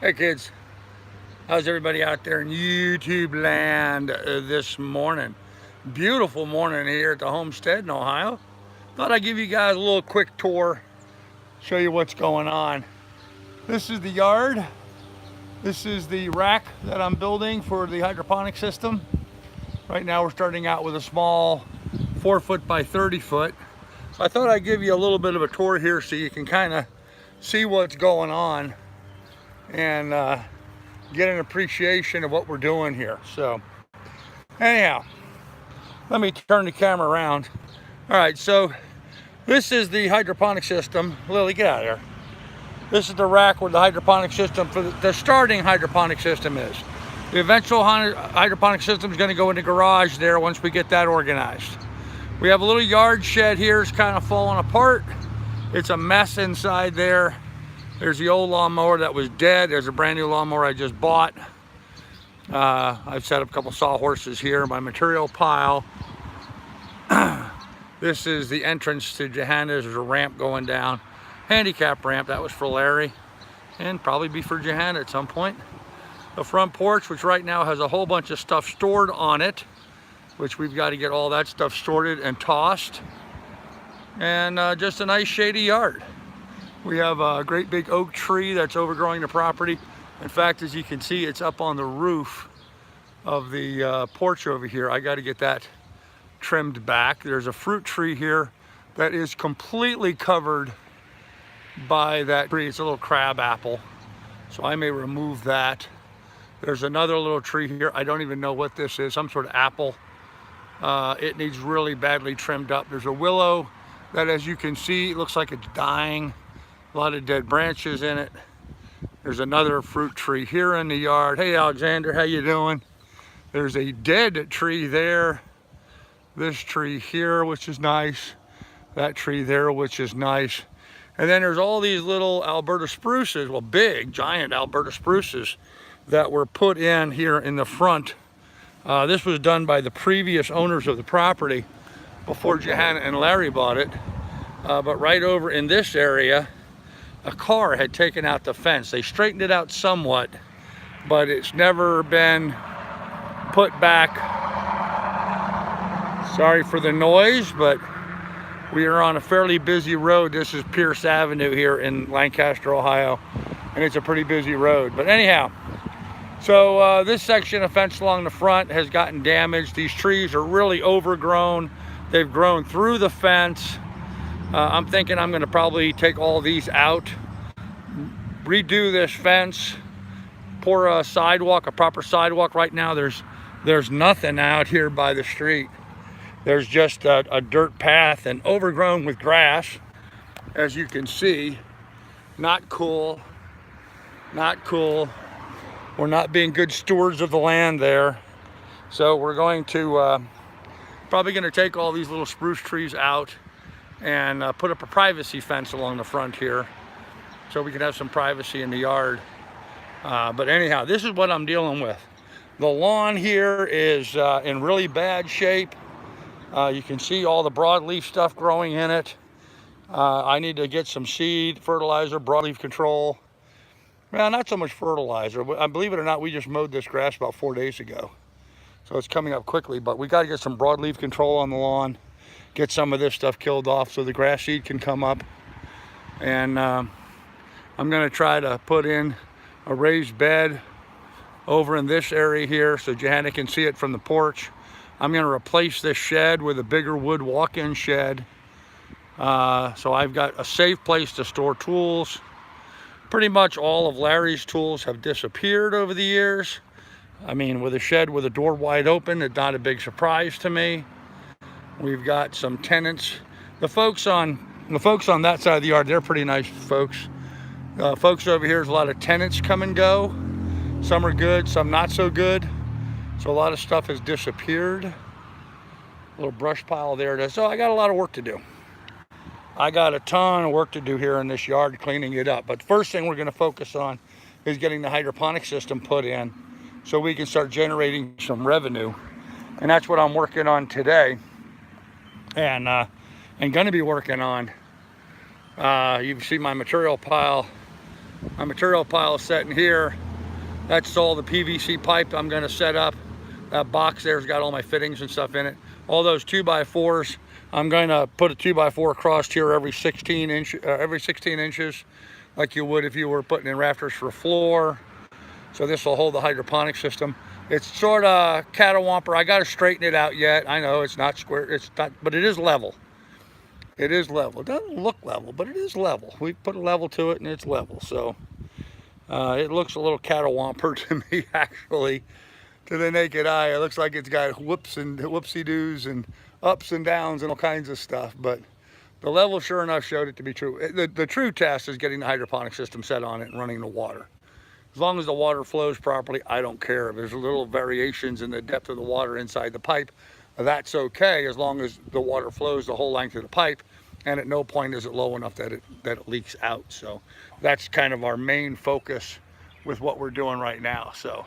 Hey kids, how's everybody out there in YouTube land this morning? Beautiful morning here at the homestead in Ohio. Thought I'd give you guys a little quick tour, show you what's going on. This is the yard. This is the rack that I'm building for the hydroponic system. Right now we're starting out with a small 4-foot by 30-foot. So I thought I'd give you a little bit of a tour here so you can kind of see what's going on and get an appreciation of what we're doing here. So anyhow, let me turn the camera around. All right, so this is the hydroponic system. Lily, get out of here. This is the rack where the hydroponic system, for the starting hydroponic system is. The eventual hydroponic system is going to go in the garage there once we get that organized. We have a little yard shed here. It's kind of falling apart. It's a mess inside there. There's the old lawnmower that was dead. There's a brand new lawnmower I just bought. I've set up a couple sawhorses here. My material pile. This is the entrance to Johanna's. There's a ramp going down. Handicap ramp. That was for Larry. And probably be for Johanna at some point. The front porch, which right now has a whole bunch of stuff stored on it, which we've got to get all that stuff sorted and tossed. And just a nice shady yard. We have a great big oak tree that's overgrowing the property. In fact, as you can see, it's up on the roof of the porch over here. I got to get that trimmed back. There's a fruit tree here that is completely covered by that tree. It's a little crab apple, so I may remove that. There's another little tree here. I don't even know what this is, some sort of apple. It needs really badly trimmed up. There's a willow that, as you can see, it looks like it's dying. A lot of dead branches in it. There's another fruit tree here in the yard. Hey Alexander, how you doing? There's a dead tree there. This tree here, which is nice. That tree there, which is nice. And then there's all these little Alberta spruces, well, big, giant Alberta spruces that were put in here in the front. This was done by the previous owners of the property before Johanna and Larry bought it. But right over in this area, a car had taken out the fence. They straightened it out somewhat, but it's never been put back. Sorry for the noise, but we are on a fairly busy road. This is Pierce Avenue here in Lancaster, Ohio, and it's a pretty busy road. But anyhow, so this section of fence along the front has gotten damaged. These trees are really overgrown. They've grown through the fence. I'm thinking I'm going to probably take all these out, redo this fence, pour a sidewalk, a proper sidewalk. Right now there's nothing out here by the street. There's just a dirt path and overgrown with grass, as you can see. Not cool, not cool. We're not being good stewards of the land there. So we're going to, probably going to take all these little spruce trees out and put up a privacy fence along the front here so we can have some privacy in the yard. But anyhow, this is what I'm dealing with. The lawn here is in really bad shape. You can see all the broadleaf stuff growing in it. I need to get some seed, fertilizer, broadleaf control. Well, not so much fertilizer. I believe it or not, we just mowed this grass about 4 days ago. So it's coming up quickly, but we got to get some broadleaf control on the lawn, get some of this stuff killed off so the grass seed can come up. And I'm going to try to put in a raised bed over in this area here so Johanna can see it from the porch. I'm going to replace this shed with a bigger wood walk-in shed. So I've got a safe place to store tools. Pretty much all of Larry's tools have disappeared over the years. I mean, with a shed with a door wide open, it's not a big surprise to me. We've got some tenants. The folks on that side of the yard, they're pretty nice folks. Folks over here, there's a lot of tenants come and go. Some are good, some not so good. So a lot of stuff has disappeared. A little brush pile there it is. So I got a lot of work to do. I got a ton of work to do here in this yard, cleaning it up. But the first thing we're going to focus on is getting the hydroponic system put in so we can start generating some revenue. And that's what I'm working on today. And going to be working on, you can see my material pile My material pile is sitting here. That's all the PVC pipe I'm going to set up. That box there's got all my fittings and stuff in it. All those 2x4s, I'm going to put a 2x4 across here every 16 inches, like you would if you were putting in rafters for a floor. So this will hold the hydroponic system. It's sort of catawamper. I got to straighten it out yet. I know it's not square, it's not, but it is level. It is level. It doesn't look level, but it is level. We put a level to it and it's level. So it looks a little catawamper to me, actually. To the naked eye, it looks like it's got whoops and whoopsie-doos and ups and downs and all kinds of stuff, but the level sure enough showed it to be true. The true test is getting the hydroponic system set on it and running the water. As long as the water flows properly, I don't care. If there's little variations in the depth of the water inside the pipe, that's okay, as long as the water flows the whole length of the pipe, and at no point is it low enough that it leaks out. So that's kind of our main focus with what we're doing right now. So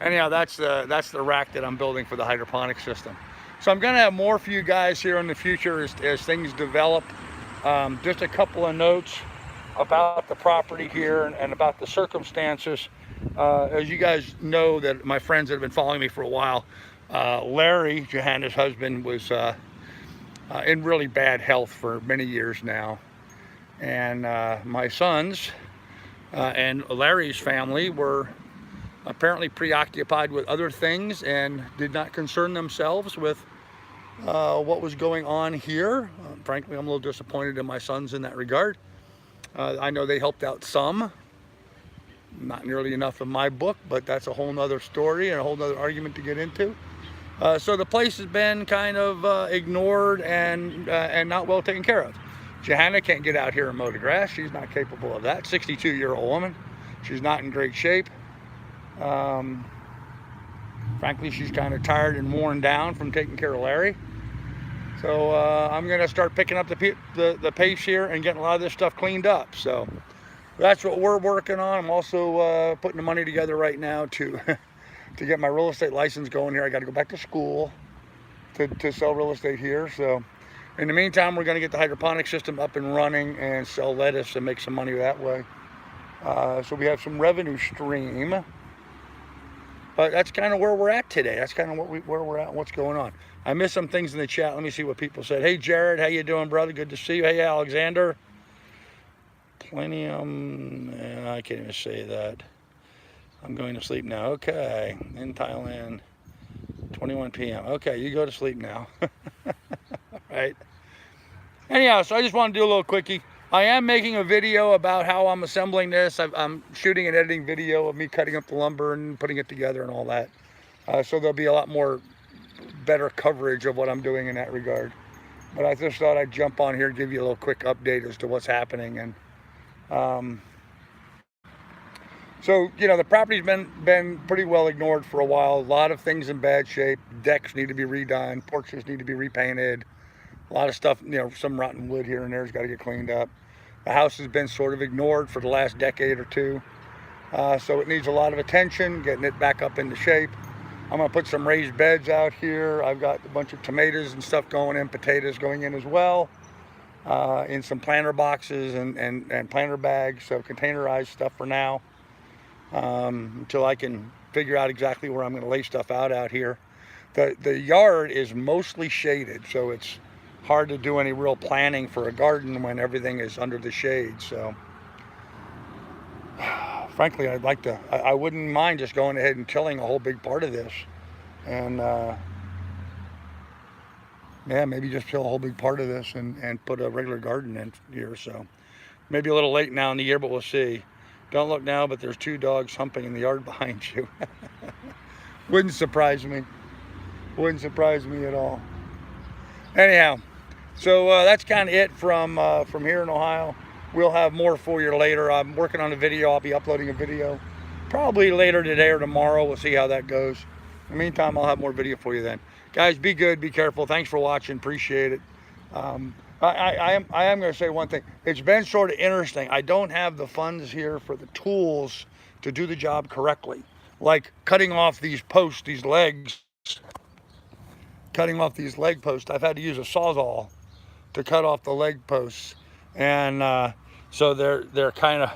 anyhow, that's the rack that I'm building for the hydroponic system. So I'm going to have more for you guys here in the future as things develop. Just a couple of notes about the property here and about the circumstances. As you guys know, that my friends that have been following me for a while, Larry, Johanna's husband, was in really bad health for many years now. And my sons and Larry's family were apparently preoccupied with other things and did not concern themselves with what was going on here. Frankly, I'm a little disappointed in my sons in that regard. I know they helped out some, not nearly enough in my book, but that's a whole nother story and a whole nother argument to get into. So the place has been kind of ignored and not well taken care of. Johanna can't get out here and mow the grass. She's not capable of that. 62-year-old woman. She's not in great shape. Frankly, she's kind of tired and worn down from taking care of Larry. So I'm going to start picking up the pace here and getting a lot of this stuff cleaned up. So that's what we're working on. I'm also putting the money together right now to to get my real estate license going here. I got to go back to school to sell real estate here. So in the meantime, we're going to get the hydroponic system up and running and sell lettuce and make some money that way. So we have some revenue stream. But that's kind of where we're at today. That's kind of where we're at and what's going on. I missed some things in the chat. Let me see what people said. Hey, Jared, how you doing, brother? Good to see you. Hey, Alexander. Plenium. I can't even say that. I'm going to sleep now. Okay. In Thailand, 21 p.m. Okay, you go to sleep now. All right. Anyhow, so I just want to do a little quickie. I am making a video about how I'm assembling this. I'm shooting and editing video of me cutting up the lumber and putting it together and all that. So there'll be a lot more better coverage of what I'm doing in that regard. But I just thought I'd jump on here and give you a little quick update as to what's happening. And so, you know, the property's been pretty well ignored for a while. A lot of things in bad shape. Decks need to be redone. Porches need to be repainted. A lot of stuff, you know, some rotten wood here and there has got to get cleaned up. The house has been sort of ignored for the last decade or two. So it needs a lot of attention, getting it back up into shape. I'm going to put some raised beds out here. I've got a bunch of tomatoes and stuff going in, potatoes going in as well, in some planter boxes and planter bags, so containerized stuff for now, until I can figure out exactly where I'm going to lay stuff out here. The yard is mostly shaded, so it's hard to do any real planning for a garden when everything is under the shade. So frankly, I wouldn't mind just going ahead and tilling a whole big part of this, and yeah, maybe just till a whole big part of this and put a regular garden in here. So maybe a little late now in the year, but we'll see. Don't look now, but there's 2 dogs humping in the yard behind you. Wouldn't surprise me. Wouldn't surprise me at all. Anyhow, so that's kind of it from here in Ohio. We'll have more for you later. I'm working on a video. I'll be uploading a video probably later today or tomorrow. We'll see how that goes. In the meantime, I'll have more video for you then. Guys, be good, be careful. Thanks for watching. Appreciate it. I am going to say one thing. It's been sort of interesting. I don't have the funds here for the tools to do the job correctly. Like cutting off these posts, these legs. Cutting off these leg posts. I've had to use a Sawzall to cut off the leg posts. And so they're kind of,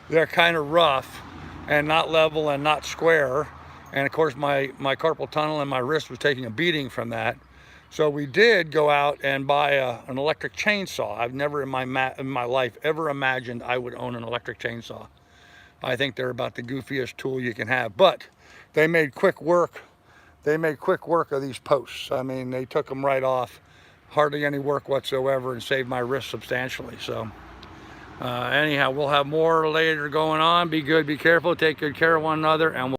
they're kind of rough and not level and not square. And of course my carpal tunnel and my wrist was taking a beating from that. So we did go out and buy an electric chainsaw. I've never in my life ever imagined I would own an electric chainsaw. I think they're about the goofiest tool you can have, but they made quick work. They made quick work of these posts. I mean, they took them right off, hardly any work whatsoever, and saved my wrist substantially. So anyhow, we'll have more later going on. Be good, be careful, take good care of one another, and we'll